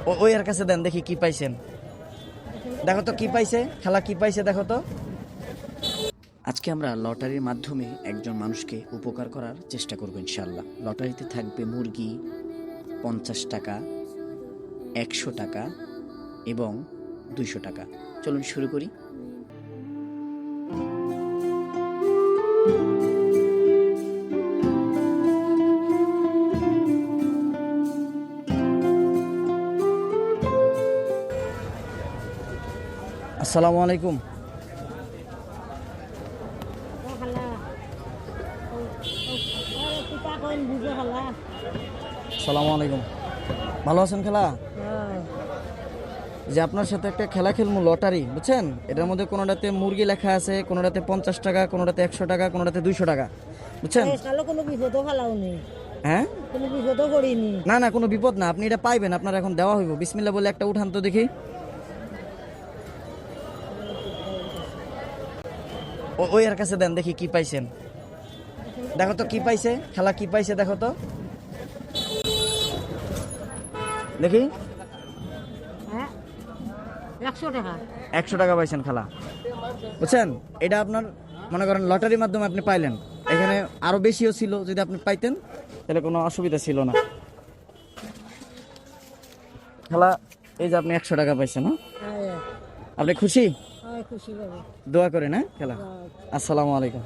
ওই এর কাছে দেন, দেখি কি পাইছেন। দেখো তো কি পাইছে, খেলা কি পাইছে দেখো তো। আজকে আমরা লটারির মাধ্যমে একজন মানুষকে উপকার করার চেষ্টা করব ইনশাল্লাহ। লটারিতে থাকবে মুরগি 50 টাকা, 100 টাকা এবং 200 টাকা। চলুন শুরু করি। আসসালামু আলাইকুম। আসসালামু আলাইকুম, ভালো আছেন খেলা? যে আপনার সাথে একটা খেলা খেলবো, লটারি বুঝছেন। এটার মধ্যে কোনোটাতে মুরগি লেখা আছে, কোনোটাতে 50 টাকা, কোনোটাতে 100 টাকা, কোনোটাতে 200 টাকা, বুঝছেন। কোনো বিপদও ফেলাও নেই, হ্যাঁ কোনো বিপদও করিনি। না না, কোনো বিপদ না, আপনি এটা পাইবেন, আপনার এখন দেওয়া হইব। বিসমিল্লাহ বলে একটা উঠান তো দেখি। ওই এর কাছে দেন, দেখি কি পাইছেন। দেখো তো কি পাইছে, খেলা কি পাইছে দেখো তো, দেখি। 100 টাকা। 100 টাকা পাইছেন খেলা, বুঝছেন। এটা আপনার মনে করেন লটারির মাধ্যমে আপনি পাইলেন। এখানে আরো বেশিও ছিল, যদি আপনি পাইতেন তাহলে কোনো অসুবিধা ছিল না। খেলা এই যে আপনি 100 টাকা পাইছেন, হ্যাঁ? আপনি খুশি? খুশি বাবা। দোয়া করেন, হ্যাঁ খেলা। আসসালামু আলাইকুম।